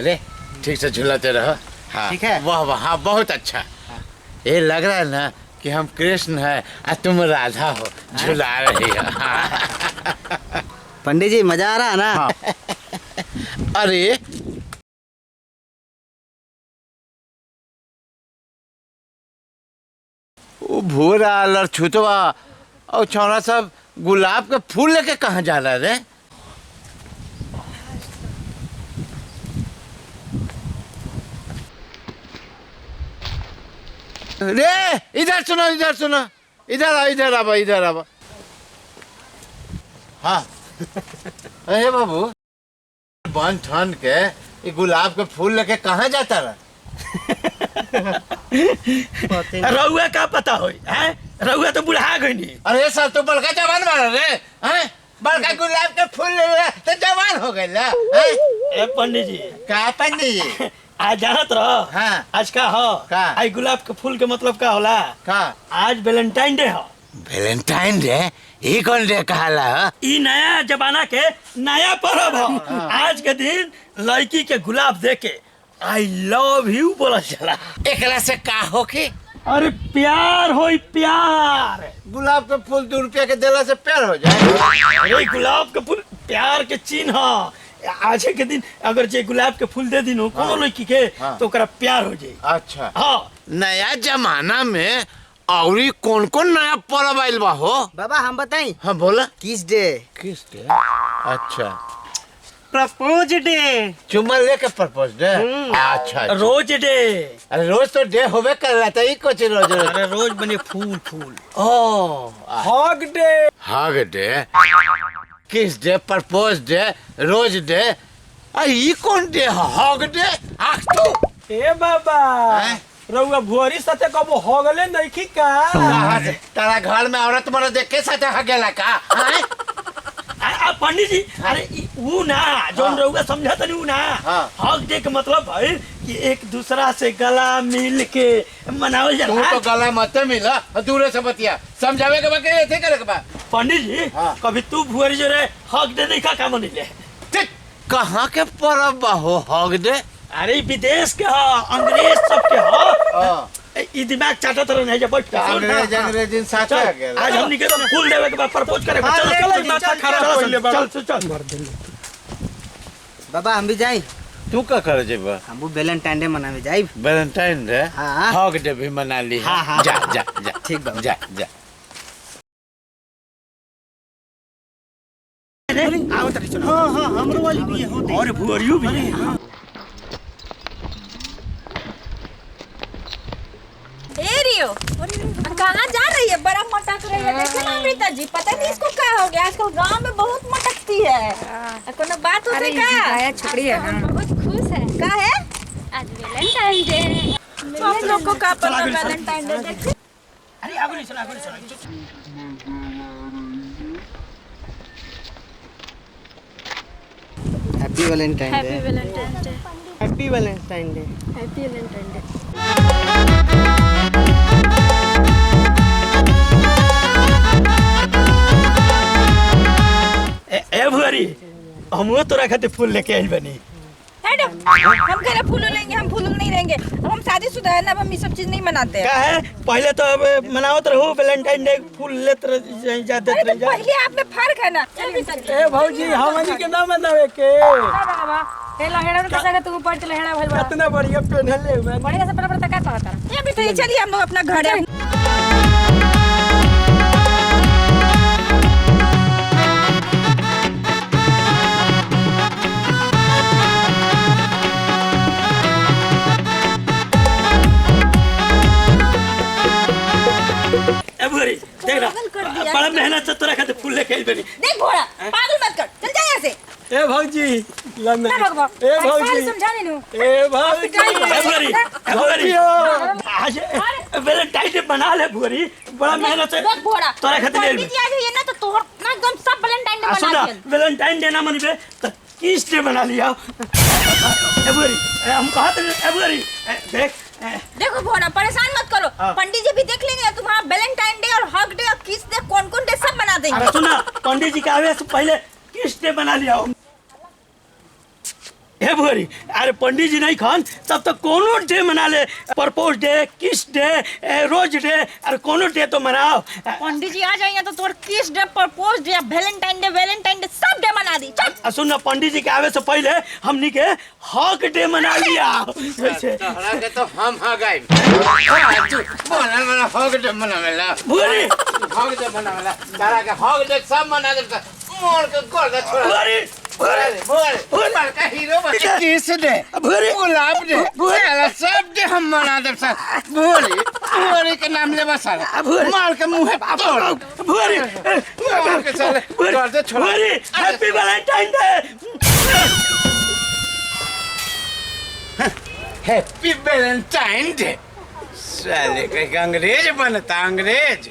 अरे ठीक से झुलाते रहो। हाँ ठीक है। वाह वाह, हाँ बहुत अच्छा। ये लग रहा है ना कि हम कृष्ण है और तुम राधा हो, झुला रही हो। हाँ। पंडित जी मजा आ रहा है ना? हाँ। अरे वो भूरा लड़छुतवा और छौड़ा सब गुलाब के फूल लेके कहाँ जा रहा रे? रे इधर सुनो, इधर सुनो, इधर आओ, इधर आओ, इधर आओ। हाँ। अरे बाबू बन ठन के ये गुलाब के फूल लेके कहाँ जाता रहा? रउआ का पता होई हैं? रउआ तो बुढ़ा गई नहीं। अरे सर तू बड़का जवान मारा रे हैं? बड़का गुलाब के फूल ले तो जवान हो गए ला। ए पंडित जी का पंडित जी? आज जानत रहो? हाँ। आज का हो? का? आई गुलाब के फूल के मतलब का होला? का? आज वैलेंटाइन डे हो। Valentine day? ये कौन डे कहला? ई नया जमाना के नया पर्व हो। आज के दिन लड़की के गुलाब दे के आई लव यू बोला चला। एकला से का हो के? अरे प्यार होई प्यार। गुलाब के फूल 2 रुपया के देला से प्यार हो जाए? अरे गुलाब के फूल प्यार के चिन्ह हो। आज के दिन अगर जे गुलाब के फूल दे दिनो कोनो लड़की के तो ओकरा प्यार हो जाए। अच्छा। हाँ। नया जमाना में औरी कौन कौन नया पर्व आइल बा हो? बाबा हम बताई। हाँ बोला। Kiss day? Kiss day? अच्छा। Propose day. चुम्मा लेके प्रपोज डे? अच्छा। Rose day. अरे रोज तो डे होवे कर रहा था, ये कुछ रोज रोज। अरे रोज बने फूल फूल। ओ hug day. Hug day, kiss day, propose day, rose day, ये कौन डे? Hug day? आख तू ए बाबा रउआ भुअरी साथे कबो हगले नइखी का? कहाँ से? तारा घर में औरत मर्द देख के साथे हगेला का? पंडित जी अरे ऊ ना जोन रउआ समझा तनी ऊ ना। हग डे के मतलब है कि एक दूसरा से गला मिल के मनावल तू जाला। तो गला मत मिला, दूर से बतिया, समझावे के बाकी ऐसे करे के बा। पंडित जी कभी तू भुअरी जो रे हग डे नहीं का मनीले? कहाँ के पर्व बा हो हग डे? अरे विदेश के हो, अंग्रेज सब के हो। ई दिमाग चाटा तरह नहीं जब अंग्रेज साथ आ गए। आज हमनी के फूल देवे के बाद प्रपोज करे। चल माथा खराब कर ले बाबा। चल चल बाबा हम भी जाई। तू का करे जेबा? हम वैलेंटाइन डे मनावे जाई। Valentine day? हाँ। हग डे भी मना ली है। हाँ। जा जा जा। ठीक बाबा। जा जा। हाँ हमरो वाली भी है और भुअरियो भी है। कहाँ जा रही है? बड़ा मटक रही है। देखे ना अमृता जी, पता नहीं इसको क्या हो गया। आजकल गांव में बहुत मटकती है। कोनो बात हो रही का? छोड़ी है ना। बहुत खुश है। का है? आज वैलेंटाइन डे है। हम लोग को का पता वैलेंटाइन डे देखे? अरे आगो नहीं सुना। Happy valentine happy day. Valentine day. Happy valentine day. Happy valentine day. ए भुअरी हमो तोरा खातिर फूल लेके आइल बनी। हम करे फूल लेंगे, हम फूल नहीं लेंगे। हम शादीशुदा है ना, हम ये सब चीज नहीं मनाते हैं। का है पहले तो अब मनावत रहो वैलेंटाइन डे, फूल लेत जाते अरे रह तो जा। पहले आप में फर्क है ना। ए भौजी हमनी के ना मनावे के। बाबा हेला हेड़ा के संग तू ऊपर चले हेड़ा भइल बा। कितना बढ़िया पहनले हुए। बढ़िया से बड़ा का कहता। ये भी तो चलिए हम लोग अपना घर है। ए भुअरी देख रहा बड़ा मेहनत से तोरा खातिर फूल लेके आइल बनी। देख घोड़ा, पागल मत कर, चल जा यहाँ से। ए भौजी लम्बे ना भगवा। ए भौजी समझा नहीं नु। ए भौजी ए भुअरी आज वैलेंटाइन डे बना ले भुअरी, बड़ा मेहनत से देख घोड़ा, तोरा खातिर ले पंडित जी आ जाइए ना तो तोहर ना एकदम सब वैलेंटाइन डे सुना मना दिया। वैलेंटाइन डे ना मनबे तो किस डे बना लिया। ए भुअरी हम कहत ए भुअरी देख देखो घोड़ा, परेशान मत करो। पंडित जी भी देख लेंगे तुम्हारा वैलेंटाइन डे और हग डे और किस डे कौन कौन डे सब बना देंगे। सुना पंडित जी के आवे से पहले किस डे बना लिया। हे भोरी अरे पंडित जी नहीं खान तब तो कोनो डे मना ले propose day kiss day rose day अरे कोनो डे तो मनाओ पंडित जी आ जाएंगे तो तोर kiss day propose day valentine day सब डे मना दी चल सुन ना पंडित जी के आवे से पहले हमनी के हक डे मना लिया ऐसे तोहरा के तो हम हा गए तू बोला मना हक डे मनावेला भोरी हक डे मनावेला तारा के हक डे सब मना दे मोर के गोल दे छोड़ा भोरी बोल मार का हीरो बन किस दे गुलाब दे साला सब दे हम मना दे भोरी के नाम ले बस मार के मुंह तोड़ भोरी मार के साले कर दे छोड़ा भोरी happy valentine day happy valentine day साले का अंग्रेज बनता अंग्रेज